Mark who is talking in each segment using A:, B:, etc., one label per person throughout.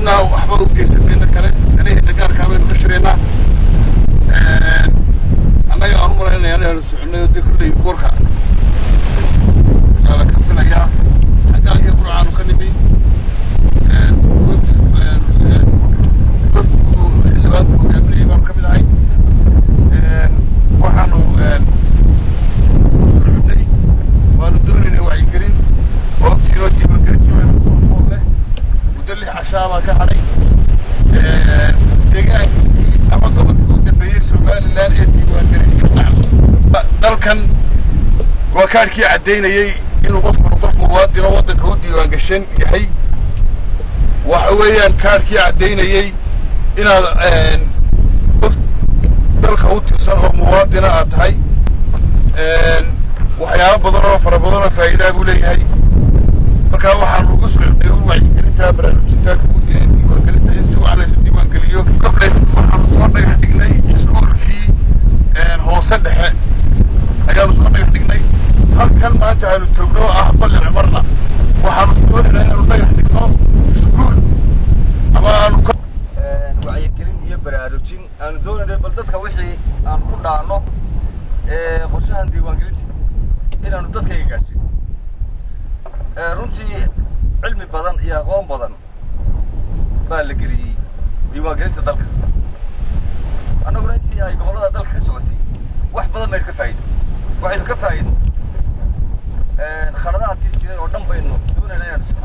A: cidnaa waxba u geysanayna kale danaheenna gaarkaa baynu ka shiraynaa annaga aan u malaynaya inaanu soconay oo dee kolley warka ala ka filayaa xaggaa iyo burcaanu ka nimi xildhibaanku hogaaminayay baanu ka mid ahay waxaanu soconay waanu doonaynay wacyigelin oo aftiinoo diiwaangelintii baynu kusoo fool leh muddo 6 cashaa baa ka hadhay deegaankii ama gobolkii u dambeeyey somalilan ee diiwaangelinta dhacdo dalkan waa kaadhkii caddaynayey inuu qofku qof muwaadino waddanka u diiwaangashan yahay waxa weeyaan kaadhkii caddaynayey inaad qof dalka u tirsan oo muwaadina aad tahay waxyaabo badan oo fara badan oo faa'iidaa buu leeyahay markaa waxaanu ugu soconay un wacyigelinta baraarujinta guud ee diiwaangelinta in si wacan laysu diiwaangeliyo gable waxaanu soo dhagax dhignay iskuolkii hoose dhexe ayaanu soo dhagax dhignay halkan maanta aanu joogno oo ah balli cumarna waxaanu doonaynaa inaanu dhagax dhigno iskuol ama aanu
B: wacyigelin iyo baraarujin aanu doonaynay bal dadka wixii aan ku dhaano qorshahan diiwaangelinta inaanu dadkayga gaarsiino runtii cilmi badan iyo aqoon badan baa la geliyey diiwaangelinta dalka annaguna intii ay gobollada dalka ka socotay wax badan baynu ka faa'iido waxaynu ka faa'iido khaladaadkii jiray oo dhan baynu doonaynaa inaan iska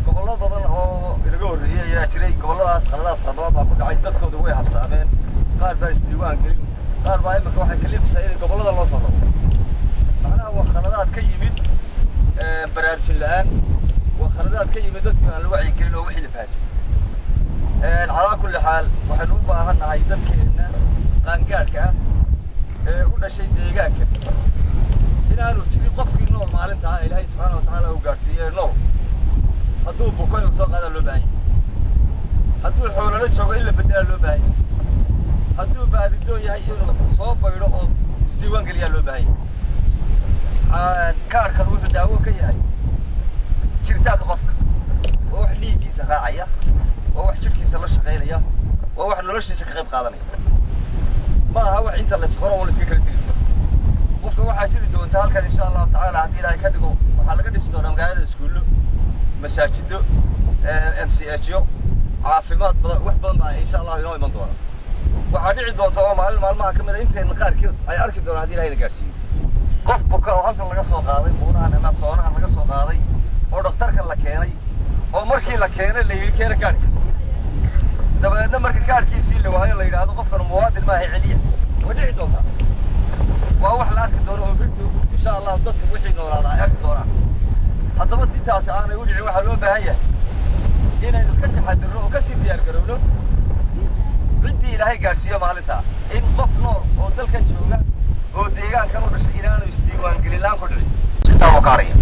B: gobollo badan oo inaga horreeyey ayaa jiray gobolladaas khaladaad fara badan baa ku dhacay dadkooda way habsaameen qaar baa isdiiwaan gelin qaar baa imika waxay kalifaysaa inay gobollada loo soo rabo macnaha waa khaladaad ka yimid baraarujin la-aan waa khaladaad ka yimid dadkii aan la wacyigelin oo wixii la fahansan calaa kulli xaal waxaynu u baahan nahay dadkeenna qaangaadhka ah ee u dhashay deegaanka inaanu jirin qofkii nool maalintaa ilaahay subxaana watacaala uu gaadhsiiyey nool hadduu buko inuu soo qaadaa loo baahan yahay hadduu xoolala joogo in la bedelaa loo baahan yahay hadduu baadidoon yahay inuu soo baydho oo isdiiwaan geliyaa loo baahan yahay kaarkan wuxuu daawo ka yahay jiritaanka qofka oo wax dhiiggiisa raacaya oo wax jidhkiisa la shaqaynaya oo wax noloshiisa ka qayb qaadanaya ma aha wax inta la isqoro oo la iska kala tegi qofka waxaa jiri doonta halkan insha allahu tacaala haddii ilaahay ka dhigo waxaa laga dhisi doonaa magaalada iskuullo masaajido MCHyo caafimaad badan wax badan baa insha allah inoo iman doona waxaa dhici doonta oo maalmaha ka mid a inteena qaarkood ay arki doonaan haddii ilaahay la gaarsiiyo qof buka oo halkan laga soo qaaday buurahan ama soonahan laga soo qaaday oo dhakhtarkan la keenay oo markii la keenay la yidhi keena kaadhkiisa dabadeedna marka kaadhkiisii la waayo la yidhaahdo qofkan muwaadin maaha celiya way dhici doontaa waa wax la arki doono oo birtu insha allah dadka wixii noolaada ay arki doonaan haddaba si taasi aanay u dhicin waxaa loo baahan yahay inaynu ka taxadirno oo ka sii diyaar garowno ciddii ilaahay gaadhsiiyo maalintaa in qof nool oo dalkan jooga oo deegaankan u dhashay inaanu isdiiwaangelin laan ku dhicin intaa oo kaaraya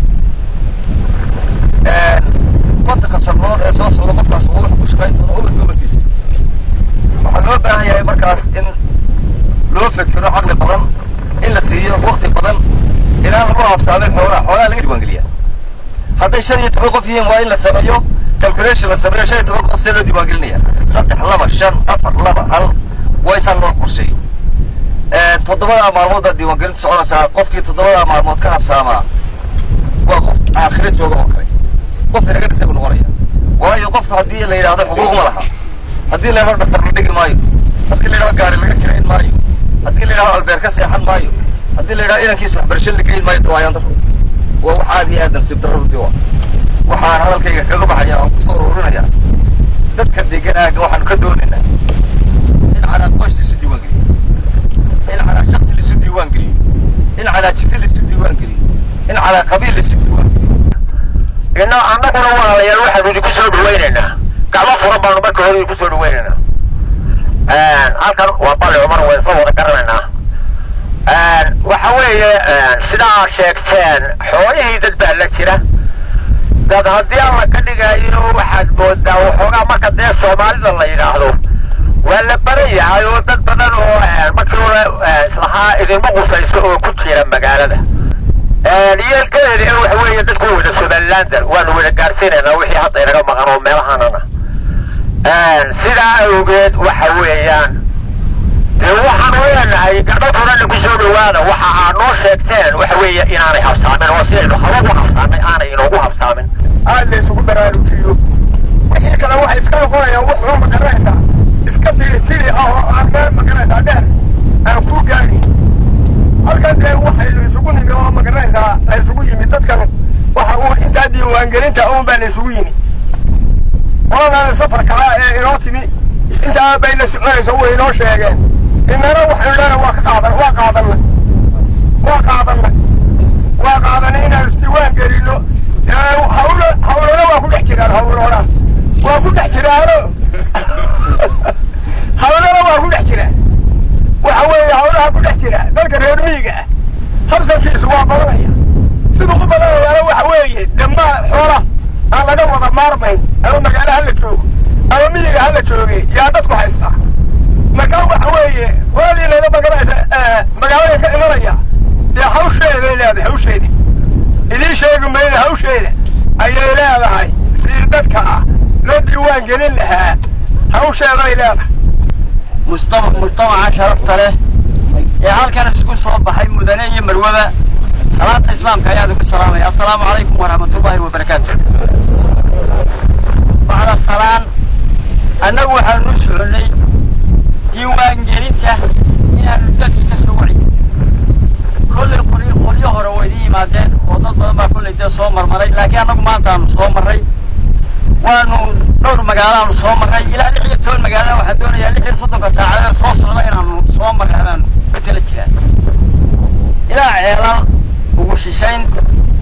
B: waddanka sabnood ee soo socda qofkaas uu wax ku shaqayn doono ubad gobolkiisa waxaa loo baahan yahay markaas in loo fekero caqli badan in la siiyo waqti badan inaan lagu habsaamin xoolaha laga diiwaangeliyaa hadday 15 qof yihiin waa in la sameeyo calculation la sameeyo 15 qof sidoo diiwaangelinaya 3 2 5 4 2 1 waysan loo qorsheeyo toddobada maalmood diiwaangelinta soconaysaa qofkii toddobada maalmood ka habsaamaa waa qof aakhira jooga oo kale qof inaga dhintay buu noqonaya waayo qofka haddii la yidhaahdo xuquuq ma laha haddii la yidhahdo dhaktar la dhigi maayo haddii la yidhahdo gaari laga kirayn maayo haddii la yidhahdo albeer ka seexan maayo haddii la yidhahdo inankiisa waxbarasho la geyn maayo dawaayaan darro waa wax aad iyo aad nasiib darro runtii waa waxaan hadalkayga kaga baxaya oo kusoo ururinaya dadka deeganaaga waxaanu ka doonaynaa in calaa qoys lisu diiwaangeliyo in calaa shaksi lisu diiwaangeliyo in calaa jifi lisu diiwaangeliyo in calaa qabiil lisu diiwaangeliyo
C: إنه عندنا والله يا الواحد يجي كسر ويننا كعبة فربنا نبكي هو يجي كسر ويننا هالكر وطلع عمر ويصور كرنا وحوي سنا شيكتين حويه يدبع لك كده قد هدي الله كده ينو واحد بود وحونا ما كده الصومال الله ينهضو ولا بريء أيوة بدل هو مكرو إصلاحها إذا ما قصة يسوي كل شيء لما قال ده yeelkadeeda waxa weeye dadku wada Somaliland waanu wada gaarsiinayna wixii hadda inaga maqan oo meelahanana sidaa awgeed waxa weeyaan waxaan weenahay gabadhooda ku soo dhawaada waxa aad noo sheegteen waxa weeye inaanay habsaamin oo si aynu hawada habsaamin aanay inoogu habsaamin
D: aad la isugu baraarujiyo wixii kale waxa iska noqonayaan wuxuu magaranaysaa iska tiri oo aan meel magaranaysaa dheer aan ku gaadhin halkan dee waxaynu isugu nimi oo magaranaysaa la isugu yimid dadkan waxa uu intaa diiwaangelinta uun baa la isugu yimid qoladan safarka ee inoo timi intaa bay la soconaysa way inoo sheegeen inana waxaynu leena waa qaadanay inaan isdiiwaan gelino hawlana waa ku dhex jiraan hawlana waa ku dhex jiraano hawlana waa ku dhex jiraan waxa weeye hawlaha ku dhex jira dalka reer miyiga ah habsankiisu waa badanaya siduu u badanayaana waxa weeye dhammaa xoola aan laga wada maarmayn ama magaalo hala joogo ama miyiga hala jooge yaa dadku haystaa markaa waxa weeye qoladii layla magaranaysa magaalada ka imanaya dee hawsheeday leedahay hawsheedii idiin sheegi mayna hawsheeda ayay leedahay sidii dadka ah loo diiwaan gelin lahaa hawsheeday leedahay
E: mujtamaca sharafta leh ee halkan isku soo baxay mudane iyo marwada salaata islaamka ayaa idinku salaamaya assalaamu calaykum waraxmatullaahi wabarakaatu bacda salaan annagu waxaanu soconay diiwaangelinta inaanu dadkii ka soo wacyi kolley qolyo hore waa idin yimaadeen oo dad badan baa kolley dee soo marmaray laakiin annagu maanta aanu soo marray waanu dhowr magaalaanu soo marray ilaa 16 magaalada waxaan doonayaa 36 saacadood soo socda inaanu soo marray aanu betela jiraan ilaa ceelal ugu shishayn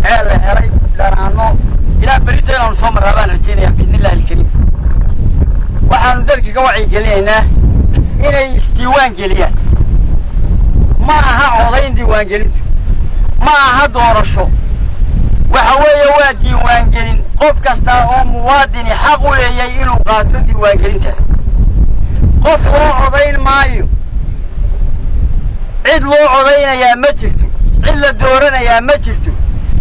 E: ceel la helay dhanaano ilaa berita inaanu soo marraa baan rajaynayaa biidnillaahi alkariim waxaanu dadka ka wacyigelinaynaa inay isdiiwaan geliyaan ma aha codayn diiwaangelintu ma aha doorasho waxa weeye waa diiwaangelin qof kasta oo muwaadini xaq u leeyahay inuu qaato diiwaangelintaas qof loo codayn maayo cid loo codaynayaa ma jirto cid la dooranayaa ma jirto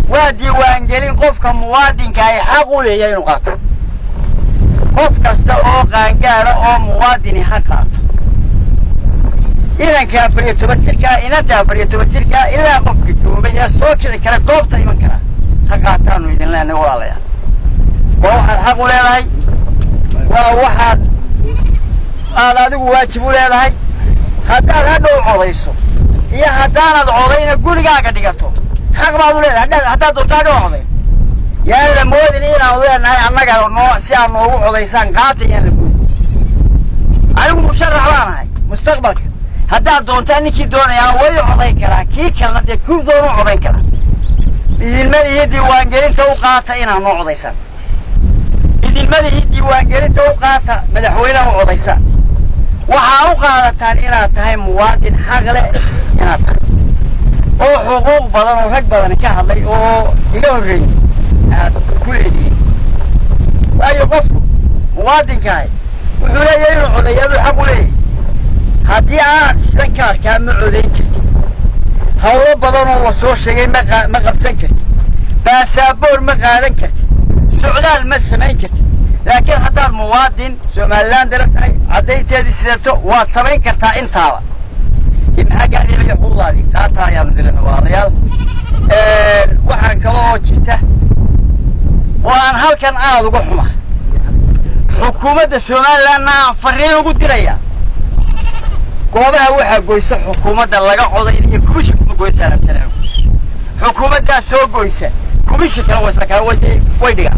E: waa diiwaangelin qofka muwaadinka ay xaq u leeyahay inuu qaato qof kasta oo qaangaara oo muwaadini ha qaato inanka 14 jirka inanta 14 jirka ilaa qofka joogay ee soo kici kara goobta iman kara ha qaataanu idin leenahay walaalayaal waa waxaad xaq u leedahay waa waxaad adigu waajib u leedahay haddaad hadhow codayso iyo haddaanad codayna gurigaaga dhigato xaq baad u leedahay haddaad doonto hadhow coday yaan la moodin inaanu leenahay annaga si aad noogu codaysaan qaata yaan la moodin anigu musharax baan ahay mustaqbalka haddaad doontaa ninkii doonayaa way codayn karaa kii kalena dee kuu doonu codayn karaa idinmadihii diiwaangelinta u qaata inaad noo codaysaan idinmadihii diiwaangelinta u qaata madaxweynaha u codaysaan waxaa u qaadataan inaad tahay muwaadin xaq leh inaad tahay oo xuquuq badan oo rag badan ka hadlay oo iga horreeyey aad ku leedihiin waayo qofku muwaadinkahay wuxuu leeyahay inuu codeeyo aduu xaq u leeyahay haddii aad sidan ka arkaa ma codayn kartid hawlo badan oo la soo sheegay ma qabsan kartid baasaboor ma qaadan kartid socdaal ma samayn kartid laakiin haddaad muwaadin Somaliland tahay caddaynteedii sidato waad samayn kartaa intaaba maxaa gaadhiya xuquuqdaadii taata ayaanu dilana walaalayaal waxaan kale oo jirta oo aan halkan aad uga xuma xukuumadda Somalilandna aan fariin ugu diraya goobaha waxaa goysa xukuumadda laga codaynayo kubishi kuma goysa aragtana xukuumadda soo goysa kubishi kala wasla kala way dhiga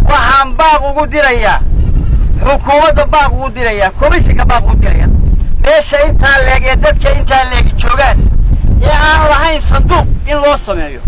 E: waxaan baaq ugu dirayaa xukuumadda baaq ugu dirayaa kubishi ka baaq ugu dirayaa meesha intaa leeg ee dadka intaa leeg joogaan ee aan lahayn sanduuq in loo sameeyo